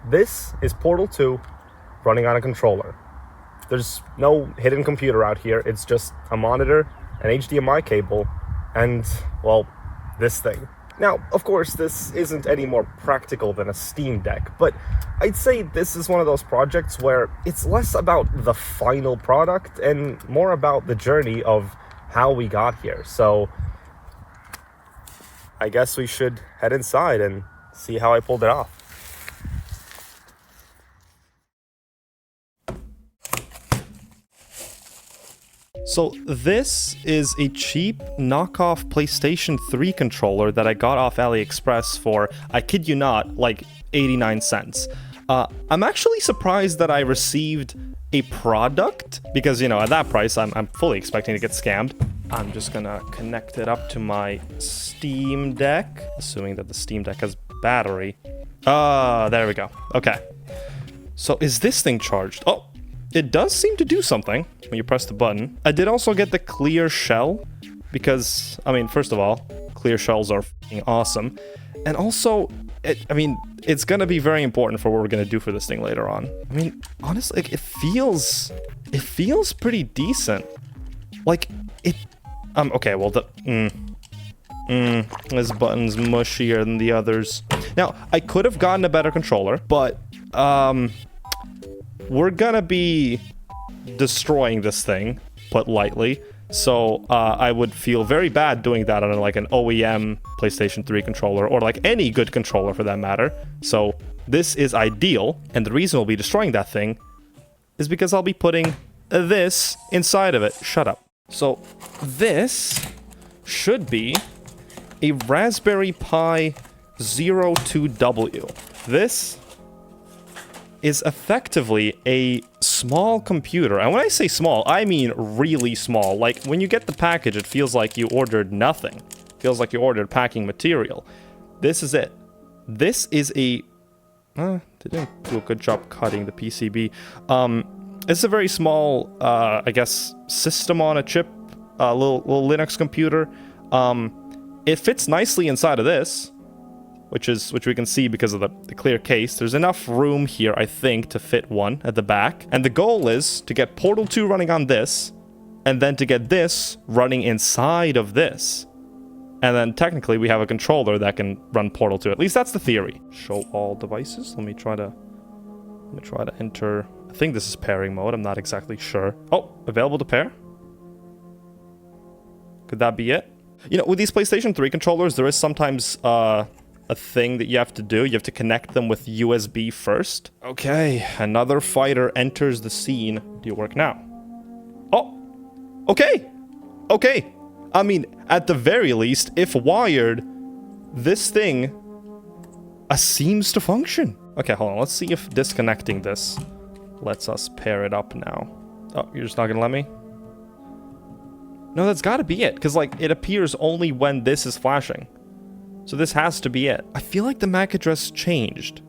This is Portal 2 running on a controller. There's no hidden computer out here. It's just a monitor, an HDMI cable, and, well, this thing. Now, of course, this isn't any more practical than a Steam Deck, but I'd say this is one of those projects where it's less about the final product and more about the journey of how we got here. So, I guess we should head inside and see how I pulled it off. So this is a cheap knockoff PlayStation 3 controller that I got off AliExpress for, I kid you not, like 89 cents. I'm actually surprised that I received a product, because, you know, at that price, I'm fully expecting to get scammed. I'm just gonna connect it up to my Steam Deck, assuming that the Steam Deck has battery. There we go. Okay. So is this thing charged? Oh! It does seem to do something when you press the button. I did also get the clear shell because, I mean, first of all, clear shells are f***ing awesome. And also, it's going to be very important for what we're going to do for this thing later on. I mean, honestly, like, it feels pretty decent. Like, okay, well, this button's mushier than the others. Now, I could have gotten a better controller, but, we're gonna be destroying this thing, put lightly, so I would feel very bad doing that on like an OEM PlayStation 3 controller, or like any good controller for that matter. So this is ideal, and the reason we'll be destroying that thing is because I'll be putting this inside of it. Shut up. So this should be a Raspberry Pi 02W. This is effectively a small computer. And when I say small, I mean really small. Like, when you get the package, it feels like you ordered nothing. It feels like you ordered packing material. This is it. This is a... they didn't do a good job cutting the PCB. It's a very small, I guess, system on a chip. Little Linux computer. It fits nicely inside of this, which we can see because of the clear case. There's enough room here, I think, to fit one at the back. And the goal is to get Portal 2 running on this, and then to get this running inside of this. And then technically we have a controller that can run Portal 2. At least that's the theory. Show all devices. Let me try to enter. I think this is pairing mode. I'm not exactly sure. Oh, available to pair. Could that be it? You know, with these PlayStation 3 controllers, there is sometimes a thing that you have to do. You have to connect them with USB first. Okay, another fighter enters the scene. Do you work now? Oh, okay. Okay. I mean, at the very least, if wired, this thing seems to function. Okay, hold on. Let's see if disconnecting this lets us pair it up now. Oh, you're just not gonna let me? No, that's gotta be it, because, like, it appears only when this is flashing. So this has to be it. I feel like the MAC address changed.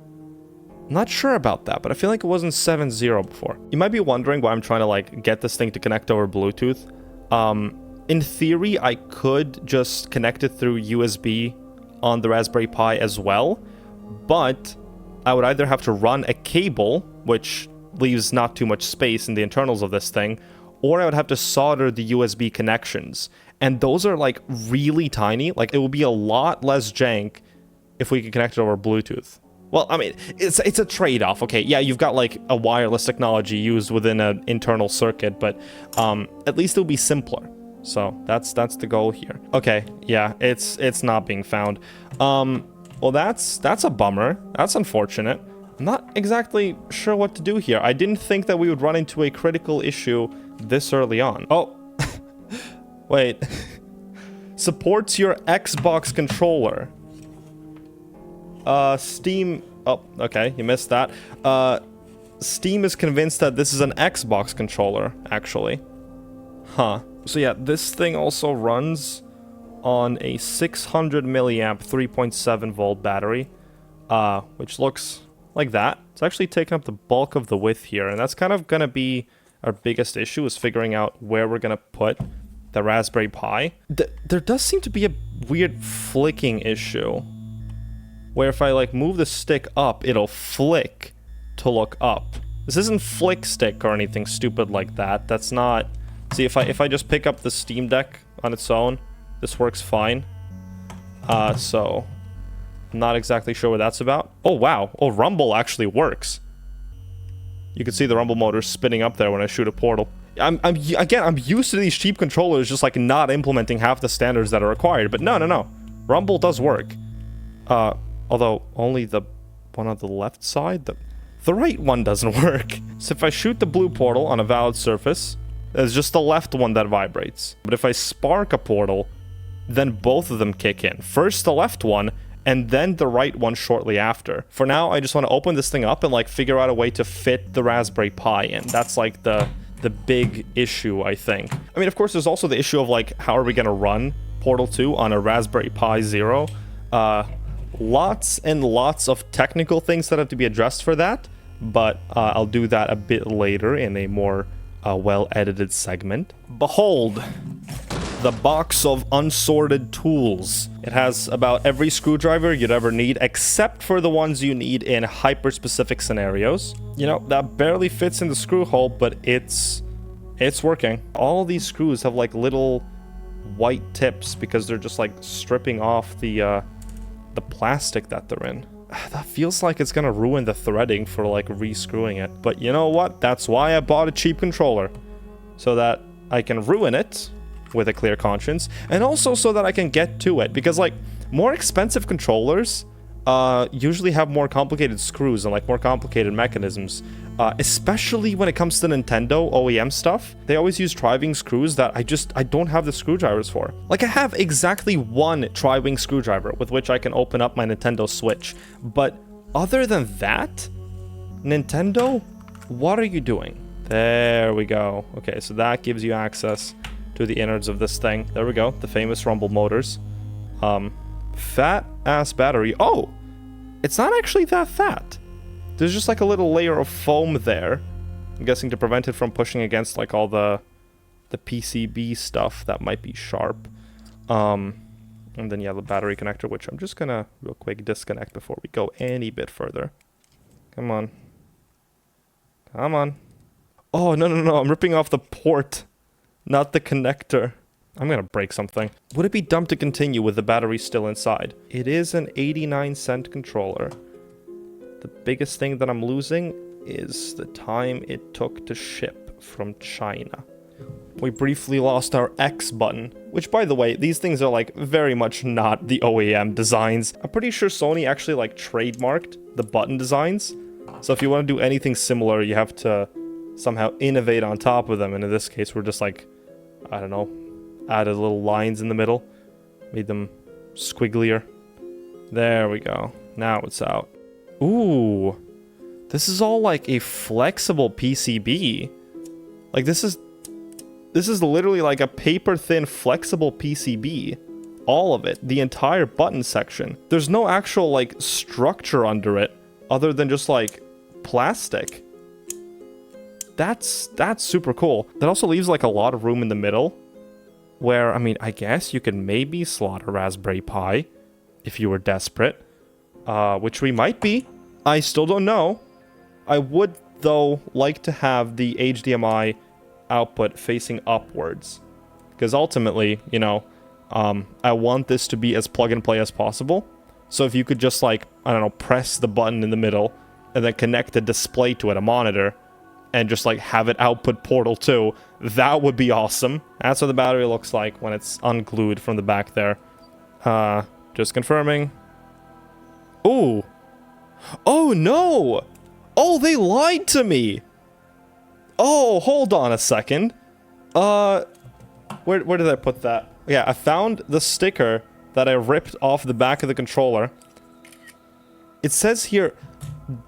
I'm not sure about that, but I feel like it wasn't 7.0 before. You might be wondering why I'm trying to, like, get this thing to connect over Bluetooth. In theory, I could just connect it through USB on the Raspberry Pi as well, but I would either have to run a cable, which leaves not too much space in the internals of this thing, or I would have to solder the USB connections. And those are, like, really tiny. Like, it would be a lot less jank if we could connect it over Bluetooth. Well, I mean, it's a trade-off. Okay, yeah, you've got, like, a wireless technology used within an internal circuit, but at least it'll be simpler. So that's the goal here. Okay, yeah, it's not being found. Well, that's a bummer. That's unfortunate. I'm not exactly sure what to do here. I didn't think that we would run into a critical issue this early on. Oh. Wait. Supports your Xbox controller. Steam... Oh, okay, you missed that. Steam is convinced that this is an Xbox controller, actually. Huh. So yeah, this thing also runs on a 600 milliamp 3.7 volt battery, which looks like that. It's actually taking up the bulk of the width here, and that's kind of gonna be our biggest issue, is figuring out where we're gonna put the Raspberry Pi. There does seem to be a weird flicking issue. where if I like move the stick up, it'll flick to look up. This isn't flick stick or anything stupid like that. That's not... See, if I just pick up the Steam Deck on its own, this works fine. So I'm not exactly sure what that's about. Oh, wow. Oh, rumble actually works. You can see the rumble motor spinning up there when I shoot a portal. I'm used to these cheap controllers just like not implementing half the standards that are required, but no. Rumble does work. Although only the one on the left side, the right one doesn't work. So if I shoot the blue portal on a valid surface, it's just the left one that vibrates. But if I spark a portal, then both of them kick in. First the left one, and then the right one shortly after. For now, I just want to open this thing up and like figure out a way to fit the Raspberry Pi in. That's like the big issue, I think. I mean, of course, there's also the issue of like, how are we going to run Portal 2 on a Raspberry Pi Zero? Lots and lots of technical things that have to be addressed for that, but I'll do that a bit later in a more well-edited segment. Behold, the box of unsorted tools. It has about every screwdriver you'd ever need, except for the ones you need in hyper-specific scenarios. You know, that barely fits in the screw hole, but it's working. All these screws have like little white tips because they're just like stripping off the plastic that they're in. That feels like it's gonna ruin the threading for like re-screwing it. But you know what? That's why I bought a cheap controller. So that I can ruin it with a clear conscience, and also so that I can get to it, because like more expensive controllers usually have more complicated screws and like more complicated mechanisms, especially when it comes to Nintendo OEM stuff. They always use tri-wing screws that I don't have the screwdrivers for. Like I have exactly one tri-wing screwdriver with which I can open up my Nintendo Switch, but other than that, Nintendo, what are you doing? There we go. Okay, so that gives you access to the innards of this thing. There we go, the famous rumble motors. Fat ass battery. Oh, it's not actually that fat. There's just like a little layer of foam there, I'm guessing to prevent it from pushing against like all the PCB stuff that might be sharp. And then yeah, the battery connector, which I'm just gonna real quick disconnect before we go any bit further. Come on. Oh, no, I'm ripping off the port, not the connector. I'm gonna break something. Would it be dumb to continue with the battery still inside? It is an 89-cent controller. The biggest thing that I'm losing is the time it took to ship from China. We briefly lost our X button, which by the way, these things are like very much not the OEM designs. I'm pretty sure Sony actually like trademarked the button designs. So if you want to do anything similar, you have to somehow innovate on top of them. And in this case, we're just like, I don't know, added little lines in the middle, made them squigglier. There we go. Now it's out. Ooh, this is all like a flexible PCB. Like this is literally like a paper thin flexible PCB. All of it, the entire button section. There's no actual like structure under it other than just like plastic. That's super cool. That also leaves like a lot of room in the middle where, I mean, I guess you could maybe slot a Raspberry Pi if you were desperate, which we might be. I still don't know. I would, though, like to have the HDMI output facing upwards, because ultimately, you know, I want this to be as plug and play as possible. So if you could just like, I don't know, press the button in the middle and then connect a display to it, a monitor, and just like have it output Portal 2, that would be awesome. That's what the battery looks like when it's unglued from the back there. Just confirming. Ooh. Oh no! Oh, they lied to me! Oh, hold on a second. Where did I put that? Yeah, I found the sticker that I ripped off the back of the controller. It says here,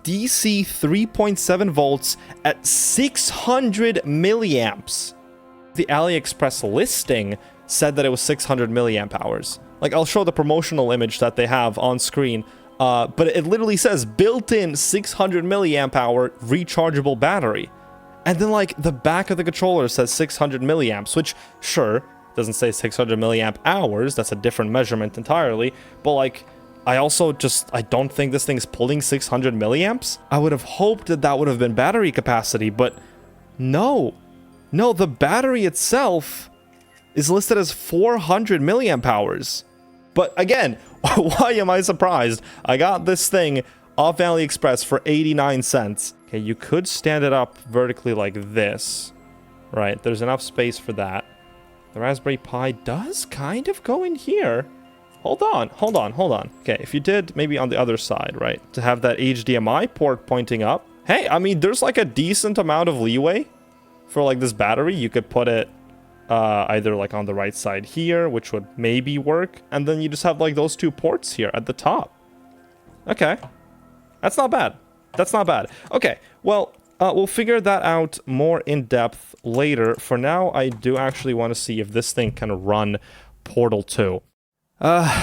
DC 3.7 volts at 600 milliamps. The AliExpress listing said that it was 600 milliamp hours. Like, I'll show the promotional image that they have on screen, but it literally says built-in 600 milliamp hour rechargeable battery. And then, like, the back of the controller says 600 milliamps, which, sure, doesn't say 600 milliamp hours. That's a different measurement entirely. But, like, I also I don't think this thing's pulling 600 milliamps. I would have hoped that that would have been battery capacity, but no. No, the battery itself is listed as 400 milliamp hours. But again, why am I surprised? I got this thing off AliExpress for 89 cents. Okay, you could stand it up vertically like this. Right, there's enough space for that. The Raspberry Pi does kind of go in here. Hold on. Okay, if you did maybe on the other side, right, to have that HDMI port pointing up. Hey, I mean, there's like a decent amount of leeway for like this battery. You could put it either like on the right side here, which would maybe work. And then you just have like those two ports here at the top. Okay, that's not bad. Okay, well, we'll figure that out more in depth later. For now, I do actually want to see if this thing can run Portal 2.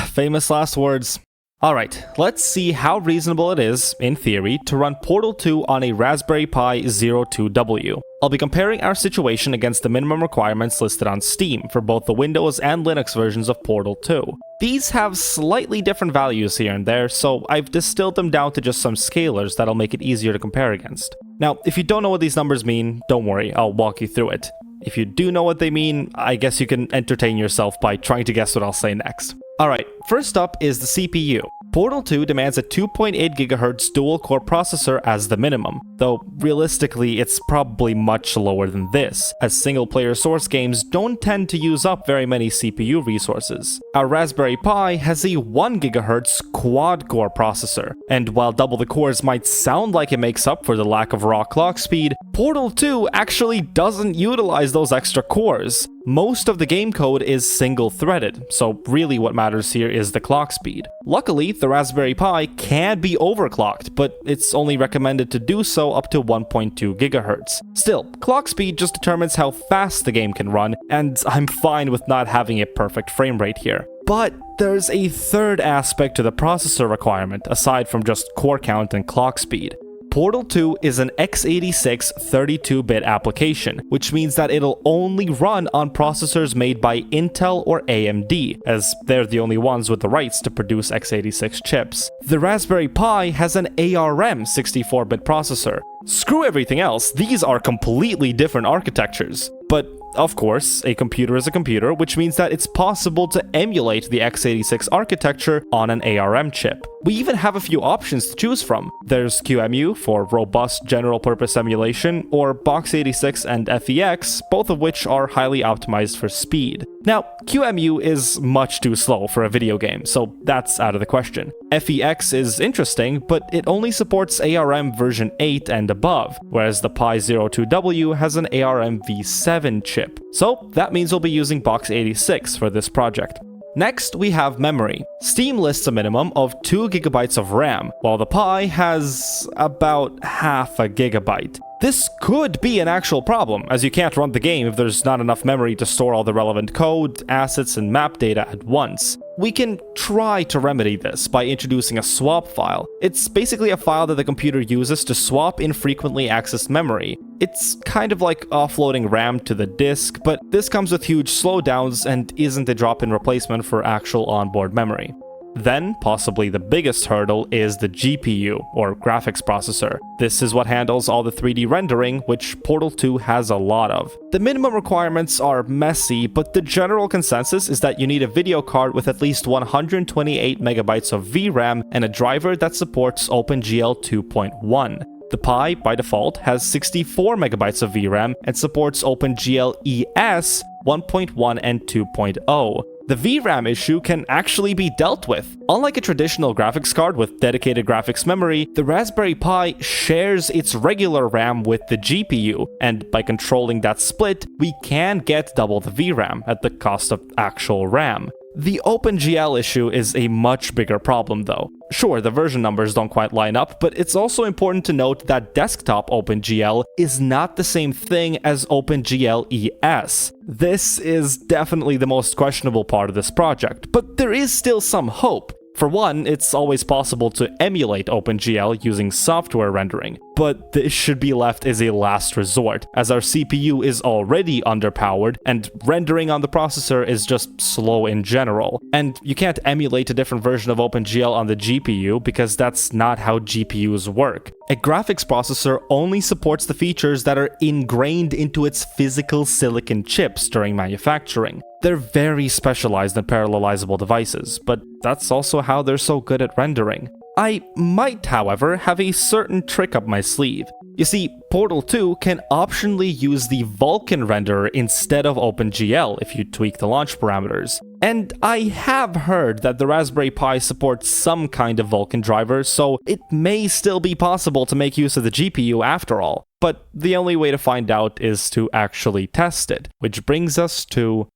Famous last words. Alright, let's see how reasonable it is, in theory, to run Portal 2 on a Raspberry Pi 02W. I'll be comparing our situation against the minimum requirements listed on Steam for both the Windows and Linux versions of Portal 2. These have slightly different values here and there, so I've distilled them down to just some scalars that'll make it easier to compare against. Now, if you don't know what these numbers mean, don't worry, I'll walk you through it. If you do know what they mean, I guess you can entertain yourself by trying to guess what I'll say next. Alright, first up is the CPU. Portal 2 demands a 2.8 GHz dual-core processor as the minimum, though realistically it's probably much lower than this, as single-player source games don't tend to use up very many CPU resources. Our Raspberry Pi has a 1 GHz quad-core processor, and while double the cores might sound like it makes up for the lack of raw clock speed, Portal 2 actually doesn't utilize those extra cores. Most of the game code is single-threaded, so really what matters here is the clock speed. Luckily, the Raspberry Pi can be overclocked, but it's only recommended to do so up to 1.2 GHz. Still, clock speed just determines how fast the game can run, and I'm fine with not having a perfect frame rate here. But there's a third aspect to the processor requirement, aside from just core count and clock speed. Portal 2 is an x86 32-bit application, which means that it'll only run on processors made by Intel or AMD, as they're the only ones with the rights to produce x86 chips. The Raspberry Pi has an ARM 64-bit processor. Screw everything else, these are completely different architectures. But of course, a computer is a computer, which means that it's possible to emulate the x86 architecture on an ARM chip. We even have a few options to choose from. There's QEMU for robust general-purpose emulation, or Box86 and FEX, both of which are highly optimized for speed. Now, QEMU is much too slow for a video game, so that's out of the question. FEX is interesting, but it only supports ARM version 8 and above, whereas the Pi 02W has an ARM v7 chip. So that means we'll be using Box86 for this project. Next, we have memory. Steam lists a minimum of 2 GB of RAM, while the Pi has about half a gigabyte. This could be an actual problem, as you can't run the game if there's not enough memory to store all the relevant code, assets, and map data at once. We can try to remedy this by introducing a swap file. It's basically a file that the computer uses to swap infrequently accessed memory. It's kind of like offloading RAM to the disk, but this comes with huge slowdowns and isn't a drop-in replacement for actual onboard memory. Then, possibly the biggest hurdle is the GPU, or graphics processor. This is what handles all the 3D rendering, which Portal 2 has a lot of. The minimum requirements are messy, but the general consensus is that you need a video card with at least 128 megabytes of VRAM and a driver that supports OpenGL 2.1. The Pi, by default, has 64 megabytes of VRAM and supports OpenGL ES 1.1 and 2.0. The VRAM issue can actually be dealt with. Unlike a traditional graphics card with dedicated graphics memory, the Raspberry Pi shares its regular RAM with the GPU, and by controlling that split, we can get double the VRAM at the cost of actual RAM. The OpenGL issue is a much bigger problem though. Sure, the version numbers don't quite line up, but it's also important to note that desktop OpenGL is not the same thing as OpenGL ES. This is definitely the most questionable part of this project, but there is still some hope. For one, it's always possible to emulate OpenGL using software rendering. but this should be left as a last resort, as our CPU is already underpowered, and rendering on the processor is just slow in general. And you can't emulate a different version of OpenGL on the GPU, because that's not how GPUs work. A graphics processor only supports the features that are ingrained into its physical silicon chips during manufacturing. They're very specialized and parallelizable devices, but that's also how they're so good at rendering. I might, however, have a certain trick up my sleeve. You see, Portal 2 can optionally use the Vulkan renderer instead of OpenGL if you tweak the launch parameters. And I have heard that the Raspberry Pi supports some kind of Vulkan driver, so it may still be possible to make use of the GPU after all. But the only way to find out is to actually test it, which brings us to...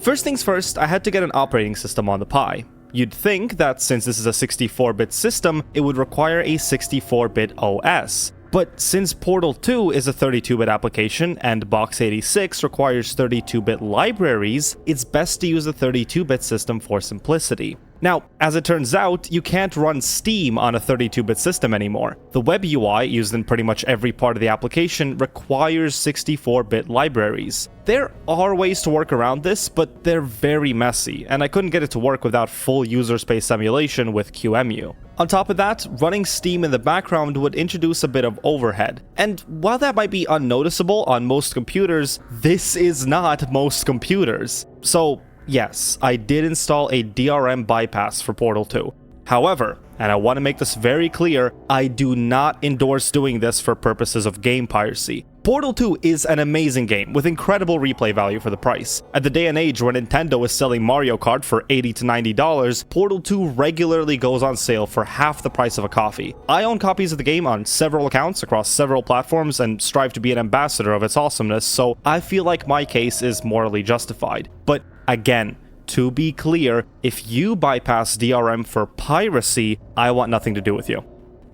First things first, I had to get an operating system on the Pi. You'd think that since this is a 64-bit system, it would require a 64-bit OS. But since Portal 2 is a 32-bit application and Box86 requires 32-bit libraries, it's best to use a 32-bit system for simplicity. Now, as it turns out, you can't run Steam on a 32-bit system anymore. The web UI, used in pretty much every part of the application, requires 64-bit libraries. There are ways to work around this, but they're very messy, and I couldn't get it to work without full user space emulation with QEMU. On top of that, running Steam in the background would introduce a bit of overhead. And while that might be unnoticeable on most computers, this is not most computers. So, yes, I did install a DRM bypass for Portal 2. However, and I want to make this very clear, I do not endorse doing this for purposes of game piracy. Portal 2 is an amazing game with incredible replay value for the price. At the day and age where Nintendo is selling Mario Kart for $80 to $90, Portal 2 regularly goes on sale for half the price of a coffee. I own copies of the game on several accounts across several platforms and strive to be an ambassador of its awesomeness, so I feel like my case is morally justified. But again, to be clear, if you bypass DRM for piracy, I want nothing to do with you.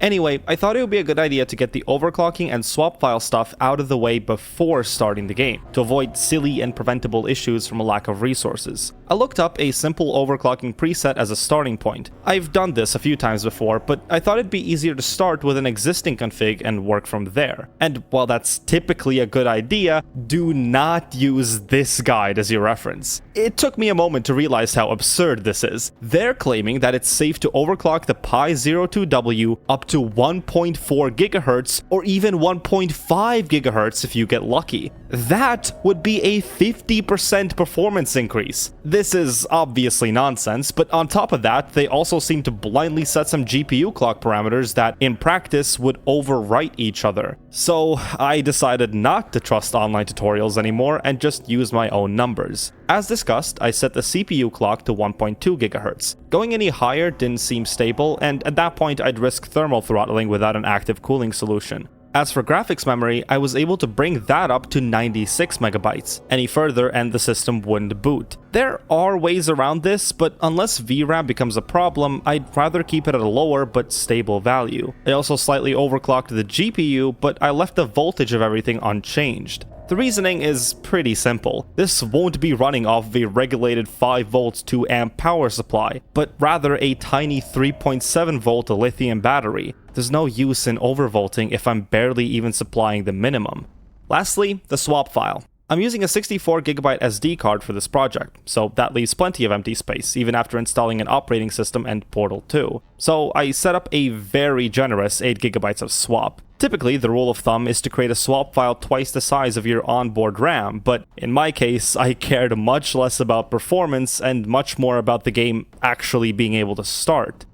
Anyway, I thought it would be a good idea to get the overclocking and swap file stuff out of the way before starting the game, to avoid silly and preventable issues from a lack of resources. I looked up a simple overclocking preset as a starting point. I've done this a few times before, but I thought it'd be easier to start with an existing config and work from there. And while that's typically a good idea, do not use this guide as your reference. It took me a moment to realize how absurd this is. They're claiming that it's safe to overclock the Pi 02W up to 1.4 GHz or even 1.5 GHz if you get lucky. That would be a 50% performance increase. This is obviously nonsense, but on top of that, they also seem to blindly set some GPU clock parameters that, in practice, would overwrite each other. So I decided not to trust online tutorials anymore and just use my own numbers. As discussed, I set the CPU clock to 1.2 GHz. Going any higher didn't seem stable, and at that point I'd risk thermal throttling without an active cooling solution. As for graphics memory, I was able to bring that up to 96 megabytes. Any further and the system wouldn't boot. There are ways around this, but unless VRAM becomes a problem, I'd rather keep it at a lower but stable value. I also slightly overclocked the GPU, but I left the voltage of everything unchanged. The reasoning is pretty simple. This won't be running off of a regulated 5 volts 2 amp power supply, but rather a tiny 3.7 volt lithium battery. There's no use in overvolting if I'm barely even supplying the minimum. Lastly, the swap file. I'm using a 64GB SD card for this project, so that leaves plenty of empty space, even after installing an operating system and Portal 2. So I set up a very generous 8GB of swap. Typically, the rule of thumb is to create a swap file twice the size of your onboard RAM, but in my case, I cared much less about performance and much more about the game actually being able to start.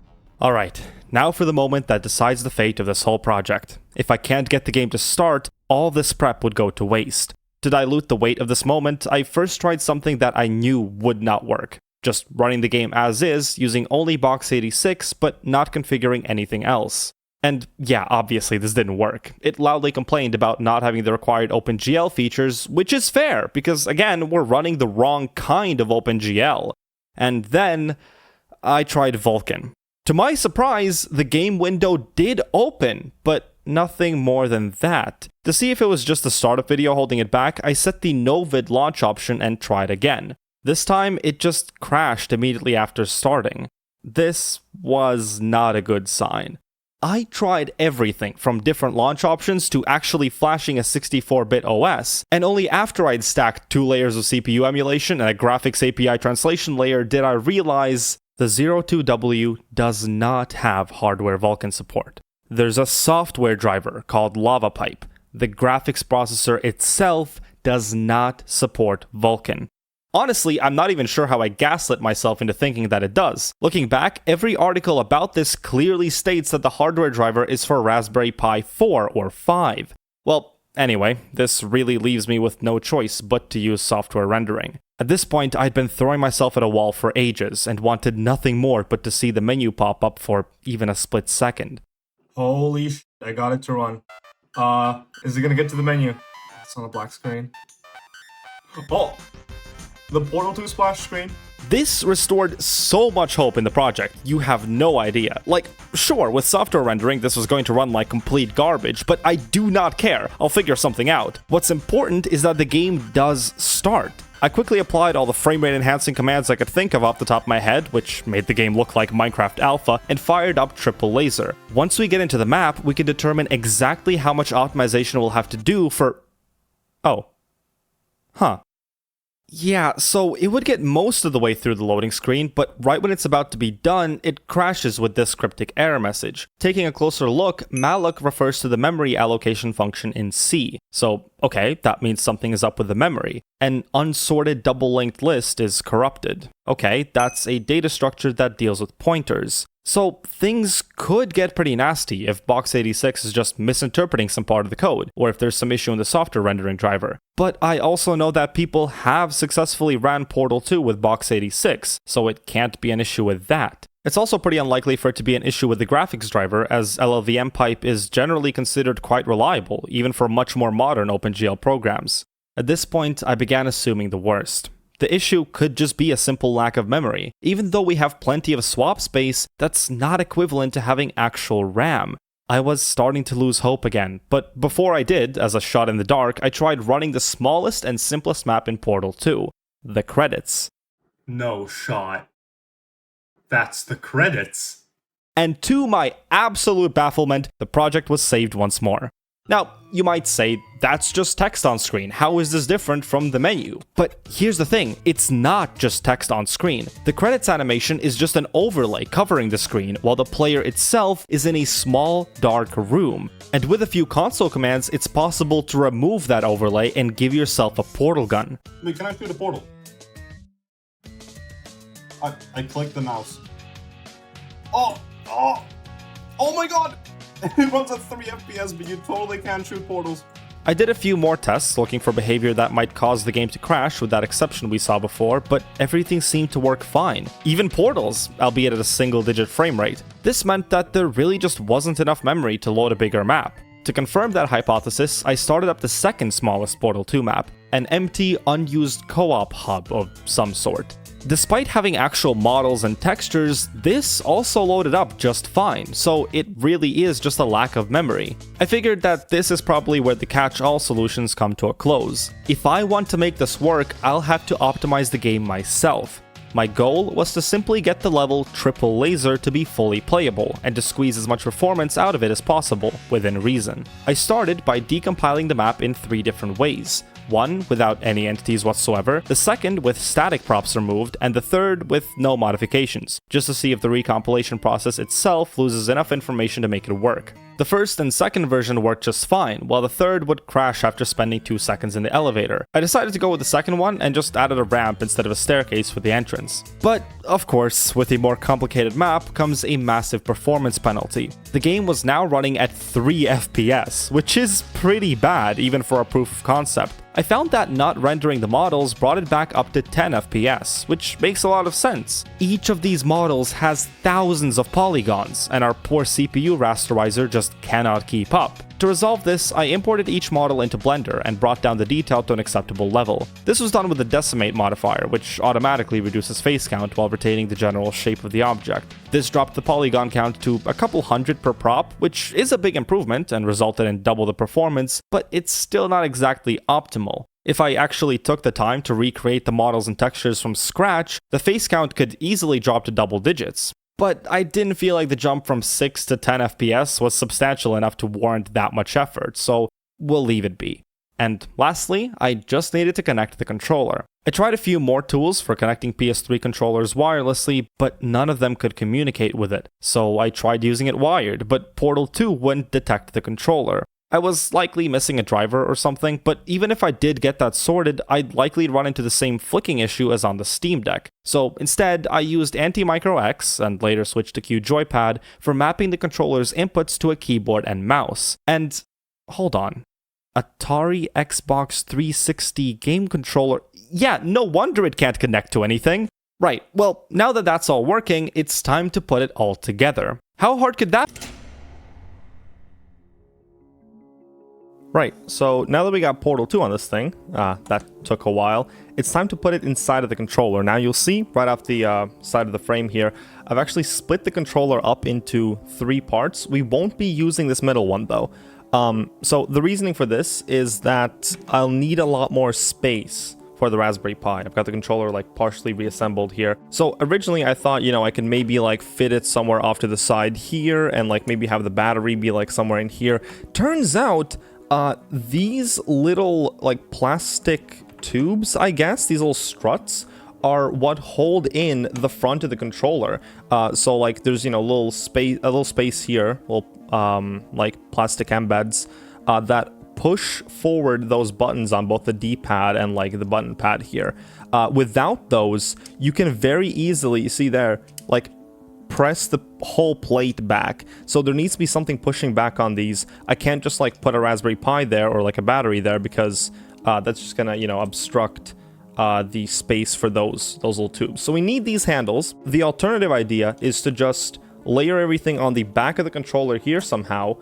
Alright, now for the moment that decides the fate of this whole project. If I can't get the game to start, all this prep would go to waste. To dilute the weight of this moment, I first tried something that I knew would not work. Just running the game as is, using only Box86, but not configuring anything else. And yeah, obviously this didn't work. It loudly complained about not having the required OpenGL features, which is fair, because again, we're running the wrong kind of OpenGL. And then, I tried Vulkan. To my surprise, the game window did open, but nothing more than that. To see if it was just the startup video holding it back, I set the no vid launch option and tried again. This time, it just crashed immediately after starting. This was not a good sign. I tried everything from different launch options to actually flashing a 64-bit OS, and only after I'd stacked 2 layers of CPU emulation and a graphics API translation layer did I realize the 02W does not have hardware Vulkan support. There's a software driver called LavaPipe. The graphics processor itself does not support Vulkan. Honestly, I'm not even sure how I gaslit myself into thinking that it does. Looking back, every article about this clearly states that the hardware driver is for Raspberry Pi 4 or 5. Well, anyway, this really leaves me with no choice but to use software rendering. At this point, I'd been throwing myself at a wall for ages and wanted nothing more but to see the menu pop up for even a split second. Holy shit, I got it to run. Is it gonna get to the menu? It's on a black screen. Oh! The Portal 2 splash screen. This restored so much hope in the project, you have no idea. Like, sure, with software rendering this was going to run like complete garbage, but I do not care. I'll figure something out. What's important is that the game does start. I quickly applied all the frame rate enhancing commands I could think of off the top of my head, which made the game look like Minecraft Alpha, and fired up Triple Laser. Once we get into the map, we can determine exactly how much optimization we'll have to do for... Oh. Huh. Yeah, so it would get most of the way through the loading screen, but right when it's about to be done, it crashes with this cryptic error message. Taking a closer look, malloc refers to the memory allocation function in C. So, okay, that means something is up with the memory. An unsorted double-linked list is corrupted. Okay, that's a data structure that deals with pointers. So things could get pretty nasty if Box86 is just misinterpreting some part of the code, or if there's some issue in the software rendering driver. But I also know that people have successfully ran Portal 2 with Box86, so it can't be an issue with that. It's also pretty unlikely for it to be an issue with the graphics driver, as LLVM pipe is generally considered quite reliable, even for much more modern OpenGL programs. At this point, I began assuming the worst. The issue could just be a simple lack of memory. Even though we have plenty of swap space, that's not equivalent to having actual RAM. I was starting to lose hope again, but before I did, as a shot in the dark, I tried running the smallest and simplest map in Portal 2, the credits. No shot. That's the credits. And to my absolute bafflement, the project was saved once more. Now, you might say, that's just text on screen, how is this different from the menu? But here's the thing, it's not just text on screen. The credits animation is just an overlay covering the screen, while the player itself is in a small, dark room. And with a few console commands, it's possible to remove that overlay and give yourself a portal gun. Wait, can I shoot a portal? I clicked the mouse. Oh my god! It runs at 3 FPS, but you totally can't shoot portals. I did a few more tests looking for behavior that might cause the game to crash with that exception we saw before, but everything seemed to work fine. Even portals, albeit at a single-digit frame rate. This meant that there really just wasn't enough memory to load a bigger map. To confirm that hypothesis, I started up the second smallest Portal 2 map, an empty, unused co-op hub of some sort. Despite having actual models and textures, this also loaded up just fine, so it really is just a lack of memory. I figured that this is probably where the catch-all solutions come to a close. If I want to make this work, I'll have to optimize the game myself. My goal was to simply get the level Triple Laser to be fully playable, and to squeeze as much performance out of it as possible, within reason. I started by decompiling the map in 3 different ways. One without any entities whatsoever, the second with static props removed, and the third with no modifications, just to see if the recompilation process itself loses enough information to make it work. The first and second version worked just fine, while the third would crash after spending 2 seconds in the elevator. I decided to go with the second one and just added a ramp instead of a staircase for the entrance. But, of course, with a more complicated map comes a massive performance penalty. The game was now running at 3 FPS, which is pretty bad even for a proof of concept. I found that not rendering the models brought it back up to 10 FPS, which makes a lot of sense. Each of these models has thousands of polygons, and our poor CPU rasterizer just cannot keep up. To resolve this, I imported each model into Blender and brought down the detail to an acceptable level. This was done with the Decimate modifier, which automatically reduces face count while retaining the general shape of the object. This dropped the polygon count to a couple hundred per prop, which is a big improvement and resulted in double the performance, but it's still not exactly optimal. If I actually took the time to recreate the models and textures from scratch, the face count could easily drop to double digits. but I didn't feel like the jump from 6 to 10 FPS was substantial enough to warrant that much effort, so we'll leave it be. And lastly, I just needed to connect the controller. I tried a few more tools for connecting PS3 controllers wirelessly, but none of them could communicate with it. So I tried using it wired, but Portal 2 wouldn't detect the controller. I was likely missing a driver or something, but even if I did get that sorted, I'd likely run into the same flicking issue as on the Steam Deck. So instead, I used Anti-Micro X, and later switched to Q Joypad, for mapping the controller's inputs to a keyboard and mouse. And hold on. Atari Xbox 360 game controller? Yeah, no wonder it can't connect to anything. Right, well, now that that's all working, it's time to put it all together. How hard could that be? Right, so now that we got Portal 2 on this thing, that took a while, it's time to put it inside of the controller. Now you'll see right off the side of the frame here, I've actually split the controller up into 3 parts. We won't be using this middle one though. So the reasoning for this is that I'll need a lot more space for the Raspberry Pi. I've got the controller like partially reassembled here. So originally I thought, you know, I could maybe like fit it somewhere off to the side here and like maybe have the battery be like somewhere in here. Turns out, these little like plastic tubes, I guess, these little struts are what hold in the front of the controller. So like there's, you know, a little space here, little like plastic embeds that push forward those buttons on both the D-pad and like the button pad here. Without those, you can very easily see there, like press the whole plate back. So there needs to be something pushing back on these. I can't just like put a Raspberry Pi there or like a battery there because that's just gonna, you know, obstruct the space for those little tubes. So we need these handles. The alternative idea is to just layer everything on the back of the controller here somehow,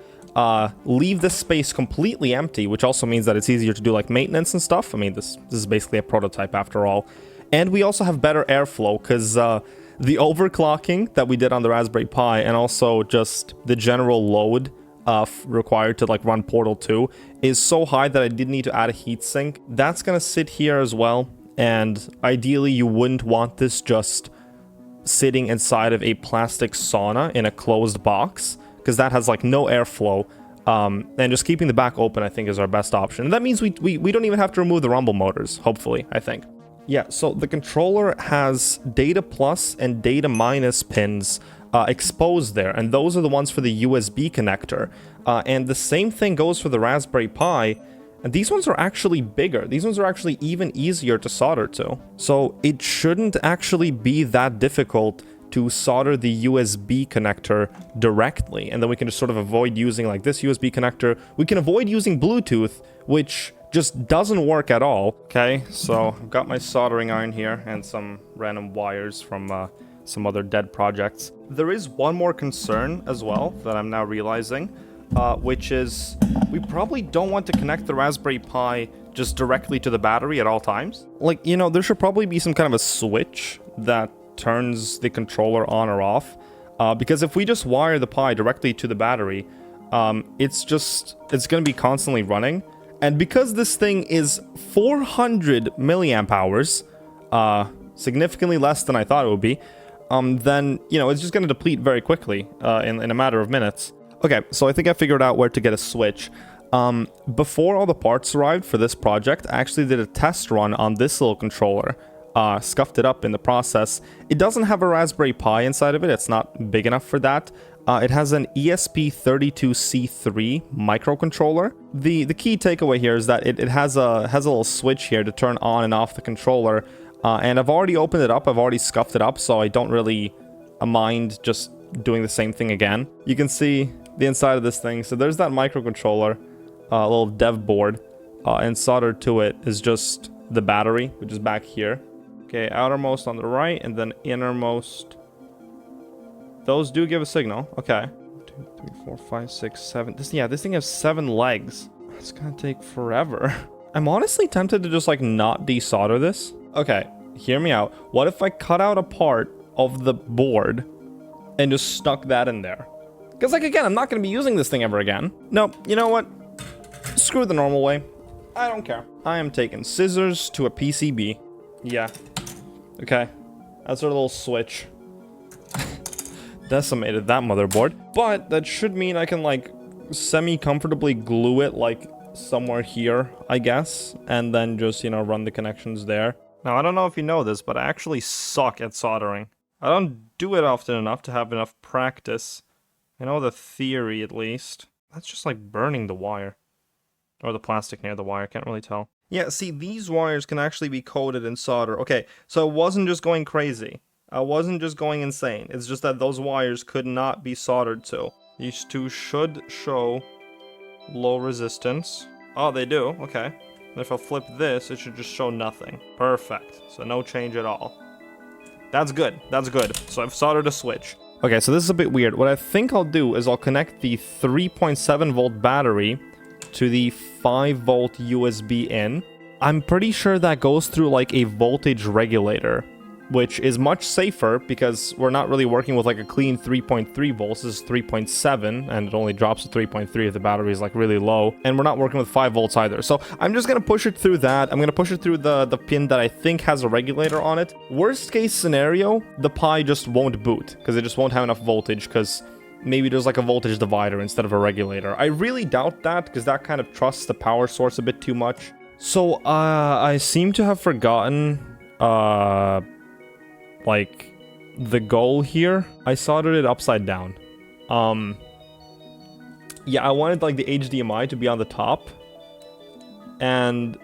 leave this space completely empty, which also means that it's easier to do like maintenance and stuff. I mean, this is basically a prototype after all. And we also have better airflow because the overclocking that we did on the Raspberry Pi and also just the general load required to like run Portal 2 is so high that I did need to add a heatsink. That's gonna sit here as well, and ideally you wouldn't want this just sitting inside of a plastic sauna in a closed box, because that has like no airflow, and just keeping the back open I think is our best option. And that means we don't even have to remove the rumble motors, hopefully, I think. Yeah, so the controller has data plus and data minus pins exposed there, and those are the ones for the USB connector. And the same thing goes for the Raspberry Pi, and these ones are actually bigger. These ones are actually even easier to solder to. So it shouldn't actually be that difficult to solder the USB connector directly, and then we can just sort of avoid using like this USB connector. We can avoid using Bluetooth, which just doesn't work at all. Okay, so I've got my soldering iron here and some random wires from some other dead projects. There is one more concern as well that I'm now realizing, which is we probably don't want to connect the Raspberry Pi just directly to the battery at all times. Like, you know, there should probably be some kind of a switch that turns the controller on or off, because if we just wire the Pi directly to the battery, it's gonna be constantly running. And because this thing is 400 milliamp hours, significantly less than I thought it would be, then, you know, it's just going to deplete very quickly in a matter of minutes. Okay, so I think I figured out where to get a switch. Before all the parts arrived for this project, I actually did a test run on this little controller. Scuffed it up in the process. It doesn't have a Raspberry Pi inside of it. It's not big enough for that. It has an ESP32C3 microcontroller. The key takeaway here is that it has a little switch here to turn on and off the controller. And I've already opened it up. I've already scuffed it up, so I don't really mind just doing the same thing again. You can see the inside of this thing. So there's that microcontroller, a little dev board, and soldered to it is just the battery, which is back here. Okay, outermost on the right, and then innermost. Those do give a signal. Okay. 2, 3, 4, 5, 6, 7. This thing has 7 legs. It's gonna take forever. I'm honestly tempted to just like not desolder this. Okay, hear me out. What if I cut out a part of the board and just stuck that in there? Because like again, I'm not gonna be using this thing ever again. No, you know what? Screw the normal way. I don't care. I am taking scissors to a PCB. Yeah. Okay. That's our little switch. decimated that motherboard. But that should mean I can, like, semi-comfortably glue it, like, somewhere here, I guess. And then just, you know, run the connections there. Now, I don't know if you know this, but I actually suck at soldering. I don't do it often enough to have enough practice. I know the theory, at least. That's just like burning the wire. Or the plastic near the wire, can't really tell. Yeah, see, these wires can actually be coated in solder. Okay, so it wasn't just going crazy. I wasn't just going insane. It's just that those wires could not be soldered to. These two should show low resistance. Oh, they do, okay. And if I flip this, it should just show nothing. Perfect, so no change at all. That's good, that's good. So I've soldered a switch. Okay, so this is a bit weird. What I think I'll do is I'll connect the 3.7 volt battery to the 5 volt USB in. I'm pretty sure that goes through like a voltage regulator, which is much safer because we're not really working with like a clean 3.3 volts. This is 3.7 and it only drops to 3.3 if the battery is like really low. And we're not working with 5 volts either. So I'm just going to push it through that. I'm going to push it through the pin that I think has a regulator on it. Worst case scenario, the Pi just won't boot because it just won't have enough voltage because maybe there's like a voltage divider instead of a regulator. I really doubt that because that kind of trusts the power source a bit too much. So I seem to have forgotten like the goal here. I soldered it upside down. Yeah, I wanted like the HDMI to be on the top, and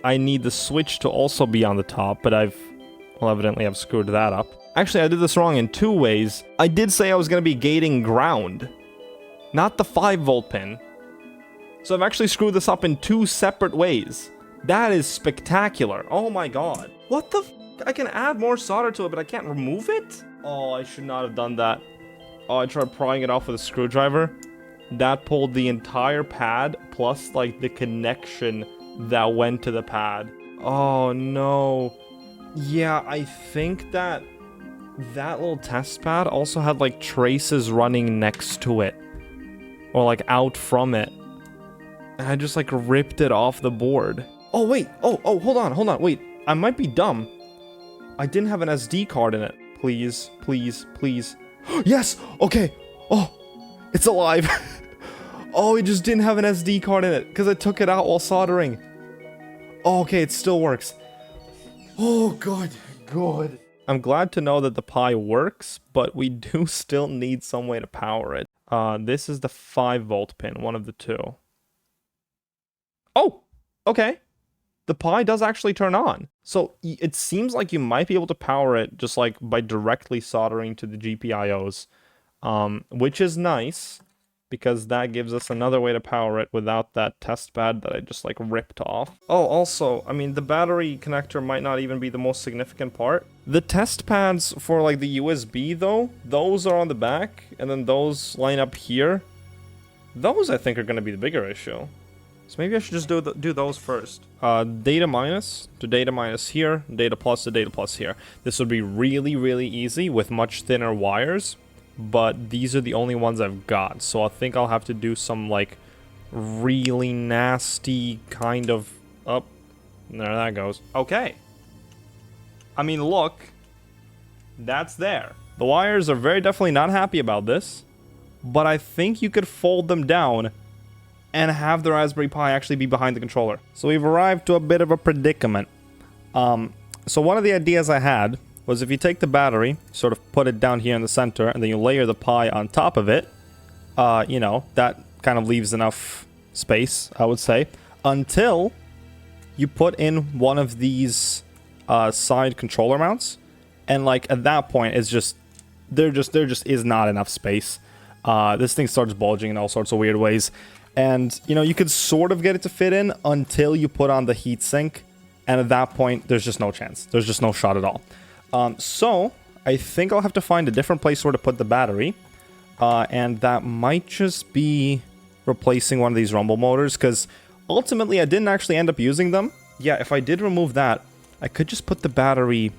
I need the switch to also be on the top, but well, evidently I've screwed that up. Actually, I did this wrong in 2 ways. I did say I was going to be gating ground, not the 5 volt pin. So I've actually screwed this up in 2 separate ways. That is spectacular. Oh my god. What the I can add more solder to it, but I can't remove it? Oh, I should not have done that. Oh, I tried prying it off with a screwdriver. That pulled the entire pad, plus, like, the connection that went to the pad. Oh, no. Yeah, I think that little test pad also had, like, traces running next to it. Or, like, out from it. And I just, like, ripped it off the board. Oh, wait. Oh, hold on. Wait, I might be dumb. I didn't have an SD card in it. Please, please, please. Yes! Okay! Oh, it's alive. Oh, it just didn't have an SD card in it because I took it out while soldering. Oh, okay, it still works. Oh, good. I'm glad to know that the Pi works, but we do still need some way to power it. This is the 5 volt pin, one of the 2. Oh, okay. The Pi does actually turn on. So it seems like you might be able to power it just like by directly soldering to the GPIOs, which is nice because that gives us another way to power it without that test pad that I just like ripped off. Oh, also, I mean, the battery connector might not even be the most significant part. The test pads for like the USB though, those are on the back and then those line up here. Those I think are going to be the bigger issue. So maybe I should just do those first. Data minus to data minus here, data plus to data plus here. This would be really, really easy with much thinner wires, but these are the only ones I've got. So I think I'll have to do some like really nasty kind of... Oh, there that goes. Okay. I mean, look, that's there. The wires are very definitely not happy about this, but I think you could fold them down and have the Raspberry Pi actually be behind the controller. So we've arrived to a bit of a predicament. So one of the ideas I had was if you take the battery, sort of put it down here in the center, and then you layer the Pi on top of it, you know, that kind of leaves enough space, I would say, until you put in one of these side controller mounts, and like at that point, it's just there just is not enough space. This thing starts bulging in all sorts of weird ways. And, you know, you could sort of get it to fit in until you put on the heatsink. And at that point, there's just no chance. There's just no shot at all. So, I think I'll have to find a different place where to put the battery. And that might just be replacing one of these rumble motors. Because ultimately, I didn't actually end up using them. Yeah, if I did remove that, I could just put the battery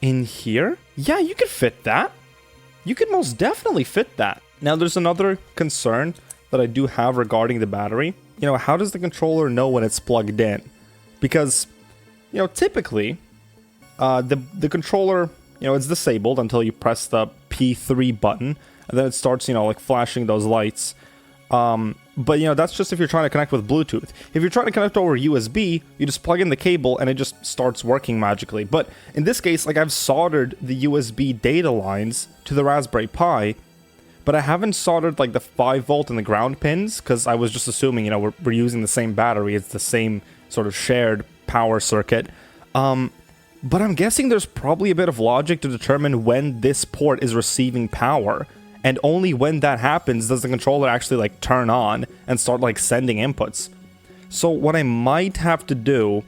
in here. Yeah, you could fit that. You could most definitely fit that. Now, there's another concern that I do have regarding the battery. You know, how does the controller know when it's plugged in? Because, you know, typically, the controller, you know, it's disabled until you press the P3 button, and then it starts, you know, like flashing those lights. But, you know, that's just if you're trying to connect with Bluetooth. If you're trying to connect over USB, you just plug in the cable and it just starts working magically. But in this case, like, I've soldered the USB data lines to the Raspberry Pi, but I haven't soldered, like, the 5-volt and the ground pins, because I was just assuming, you know, we're using the same battery. It's the same sort of shared power circuit. But I'm guessing there's probably a bit of logic to determine when this port is receiving power. And only when that happens does the controller actually, like, turn on and start, like, sending inputs. So what I might have to do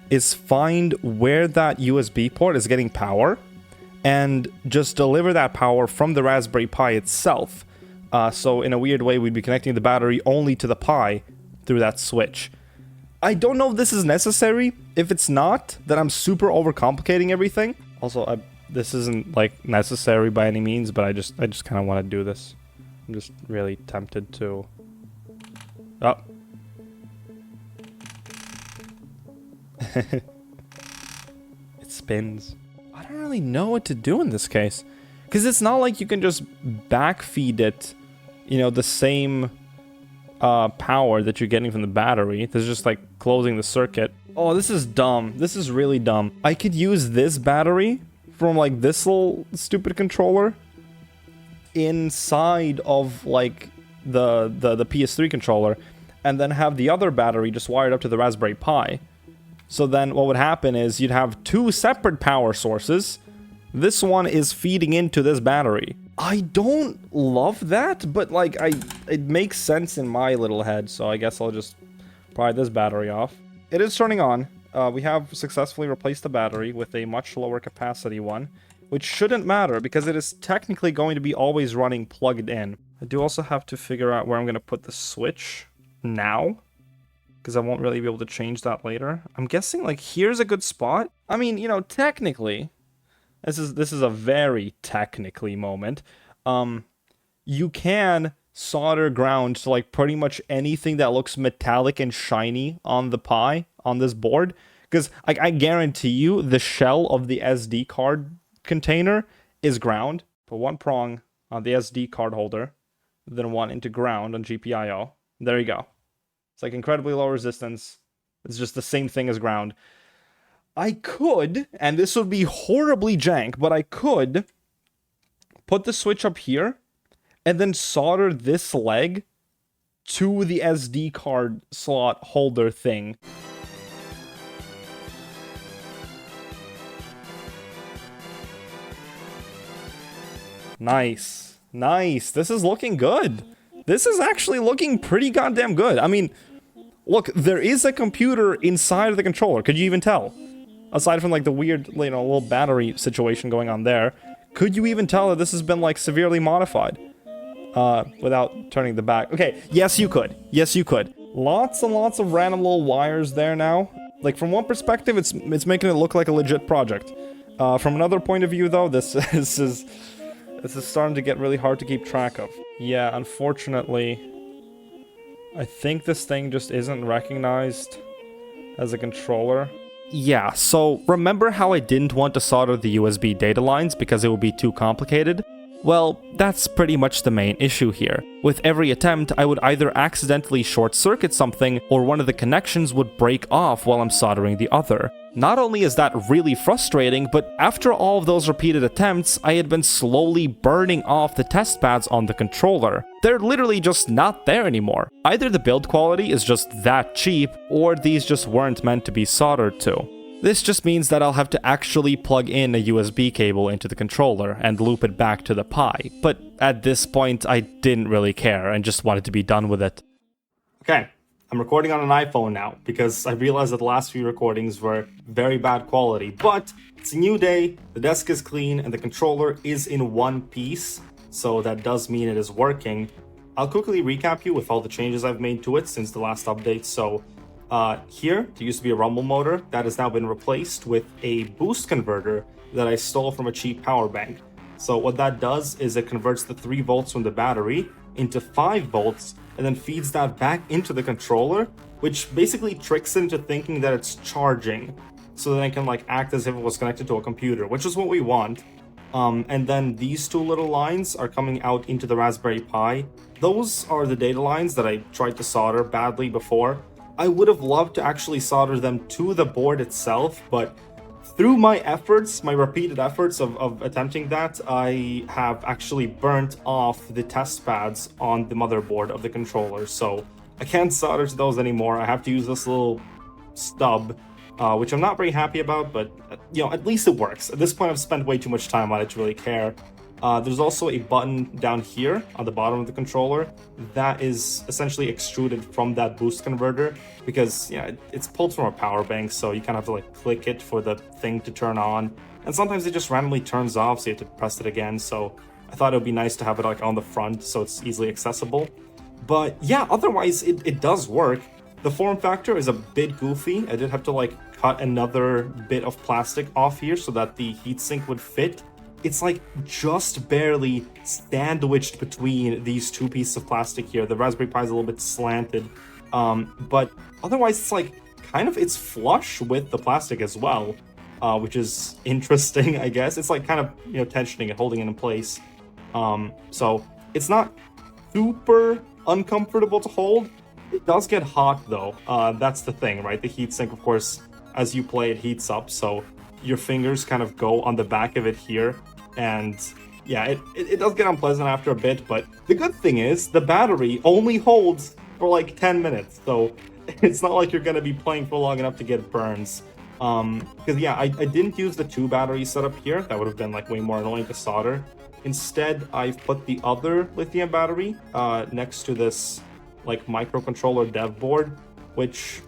is find where that USB port is getting power and just deliver that power from the Raspberry Pi itself. So in a weird way, we'd be connecting the battery only to the Pi through that switch. I don't know if this is necessary. If it's not, then I'm super overcomplicating everything. Also, this isn't, like, necessary by any means, but I just kind of want to do this. I'm just really tempted to. Oh. It spins. I don't really know what to do in this case, because it's not like you can just backfeed it, you know, the same power that you're getting from the battery. There's just, like, closing the circuit. Oh, this is dumb. This is really dumb. I could use this battery from, like, this little stupid controller inside of, like, the PS3 controller, and then have the other battery just wired up to the Raspberry Pi. So then what would happen is you'd have two separate power sources. This one is feeding into this battery. I don't love that, but, like, it makes sense in my little head, so I guess I'll just pry this battery off. It is turning on. We have successfully replaced the battery with a much lower capacity one, which shouldn't matter because it is technically going to be always running plugged in. I do also have to figure out where I'm going to put the switch now, because I won't really be able to change that later. I'm guessing, like, here's a good spot. I mean, you know, technically, this is a very technically moment. You can solder ground to, like, pretty much anything that looks metallic and shiny on the Pi on this board, because I guarantee you the shell of the SD card container is ground. Put one prong on the SD card holder, then one into ground on GPIO. There you go. It's, like, incredibly low resistance. It's just the same thing as ground. I could, and this would be horribly jank, but I could put the switch up here and then solder this leg to the SD card slot holder thing. Nice. Nice. This is looking good. This is actually looking pretty goddamn good. I mean, look, there is a computer inside of the controller. Could you even tell? Aside from, like, the weird, you know, little battery situation going on there, could you even tell that this has been, like, severely modified? Without turning the back. Okay, yes you could. Yes you could. Lots and lots of random little wires there now. Like, from one perspective, it's making it look like a legit project. From another point of view, though, this is starting to get really hard to keep track of. Yeah, unfortunately, I think this thing just isn't recognized as a controller. Yeah, so remember how I didn't want to solder the USB data lines because it would be too complicated? Well, that's pretty much the main issue here. With every attempt, I would either accidentally short-circuit something, or one of the connections would break off while I'm soldering the other. Not only is that really frustrating, but after all of those repeated attempts, I had been slowly burning off the test pads on the controller. They're literally just not there anymore. Either the build quality is just that cheap, or these just weren't meant to be soldered to. This just means that I'll have to actually plug in a USB cable into the controller and loop it back to the Pi, but at this point I didn't really care and just wanted to be done with it. Okay, I'm recording on an iPhone now because I realized that the last few recordings were very bad quality, but it's a new day, the desk is clean, and the controller is in one piece, so that does mean it is working. I'll quickly recap you with all the changes I've made to it since the last update. So here, there used to be a rumble motor that has now been replaced with a boost converter that I stole from a cheap power bank. So what that does is it converts the 3 volts from the battery into 5 volts and then feeds that back into the controller, which basically tricks it into thinking that it's charging, so then it can, like, act as if it was connected to a computer, which is what we want. And then these two little lines are coming out into the Raspberry Pi. Those are the data lines that I tried to solder badly before. I would have loved to actually solder them to the board itself, but through my efforts, my repeated efforts of attempting that, I have actually burnt off the test pads on the motherboard of the controller, so I can't solder to those anymore. I have to use this little stub, which I'm not very happy about, but you know, at least it works. At this point, I've spent way too much time on it to really care. There's also a button down here on the bottom of the controller that is essentially extruded from that boost converter because it's pulled from a power bank, so you kind of have to like click it for the thing to turn on, and sometimes it just randomly turns off, so you have to press it again. So I thought it would be nice to have it like on the front so it's easily accessible. But yeah, otherwise it does work. The form factor is a bit goofy. I did have to like cut another bit of plastic off here so that the heatsink would fit. It's like just barely sandwiched between these two pieces of plastic here. The Raspberry Pi is a little bit slanted, but otherwise it's like it's flush with the plastic as well, which is interesting, I guess. It's like kind of tensioning it, holding it in place. So it's not super uncomfortable to hold. It does get hot though. That's the thing, right? The heatsink, of course, as you play, it heats up, so your fingers kind of go on the back of it here, and yeah, it does get unpleasant after a bit. But the good thing is the battery only holds for like 10 minutes, so it's not like you're gonna be playing for long enough to get burns. Because yeah, I didn't use the 2 battery setup here. That would have been like way more annoying to solder. Instead, I've put the other lithium battery next to this like microcontroller dev board, which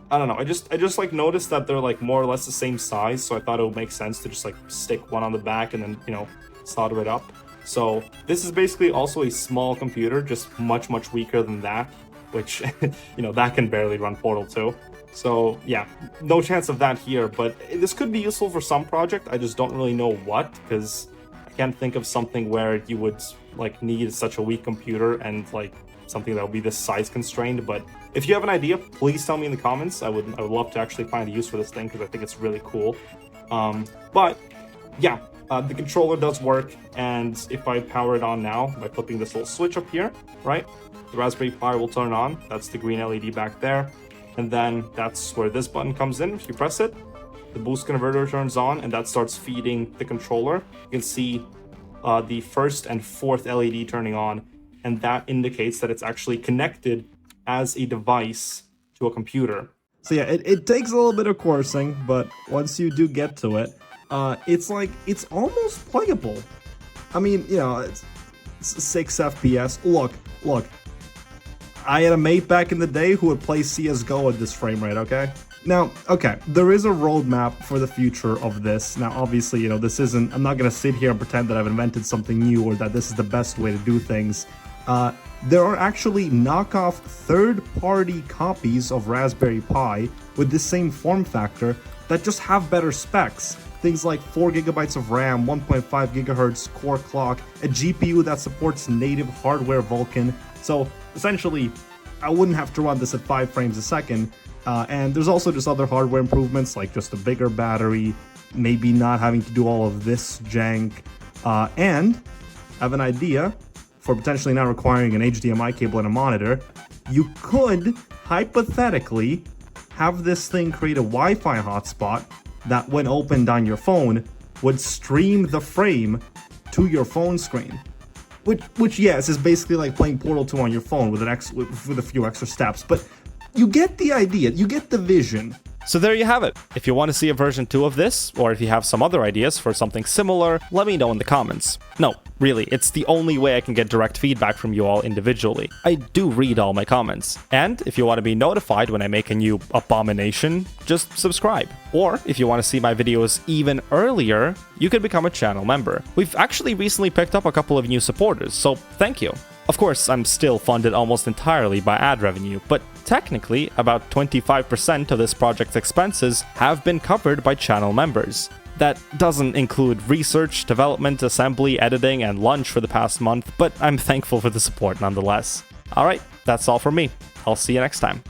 I don't know, I just like noticed that they're like more or less the same size, so I thought it would make sense to just like stick one on the back and then solder it up. So this is basically also a small computer, just much weaker than that, which that can barely run Portal 2. So yeah, no chance of that here, but this could be useful for some project. I just don't really know what, because I can't think of something where you would like need such a weak computer and like something that will be this size constrained. But if you have an idea, please tell me in the comments. I would love to actually find a use for this thing because I think it's really cool. But yeah, the controller does work, and if I power it on now by flipping this little switch up here, right, the Raspberry Pi will turn on. That's the green LED back there, and then that's where this button comes in. If you press it, the boost converter turns on, and that starts feeding the controller. You can see the first and fourth LED turning on, and that indicates that it's actually connected as a device to a computer. So yeah, it takes a little bit of coursing, but once you do get to it, it's almost playable. I mean, it's 6 FPS. Look, I had a mate back in the day who would play CSGO at this frame rate, okay? Now, okay, there is a roadmap for the future of this. Now, obviously, this isn't, I'm not gonna sit here and pretend that I've invented something new or that this is the best way to do things. There are actually knockoff third-party copies of Raspberry Pi with the same form factor that just have better specs. Things like 4 GB of RAM, 1.5 GHz core clock, a GPU that supports native hardware Vulkan. So essentially, I wouldn't have to run this at 5 frames a second. And there's also just other hardware improvements, like just a bigger battery, maybe not having to do all of this jank, and I have an idea for potentially not requiring an HDMI cable and a monitor. You could, hypothetically, have this thing create a Wi-Fi hotspot that, when opened on your phone, would stream the frame to your phone screen. Which yes, is basically like playing Portal 2 on your phone with a few extra steps, but you get the idea, you get the vision. So there you have it. If you want to see a version 2 of this, or if you have some other ideas for something similar, let me know in the comments. No, really, it's the only way I can get direct feedback from you all individually. I do read all my comments. And if you want to be notified when I make a new abomination, just subscribe. Or if you want to see my videos even earlier, you can become a channel member. We've actually recently picked up a couple of new supporters, so thank you. Of course, I'm still funded almost entirely by ad revenue, but technically, about 25% of this project's expenses have been covered by channel members. That doesn't include research, development, assembly, editing, and lunch for the past month, but I'm thankful for the support nonetheless. Alright, that's all from me. I'll see you next time.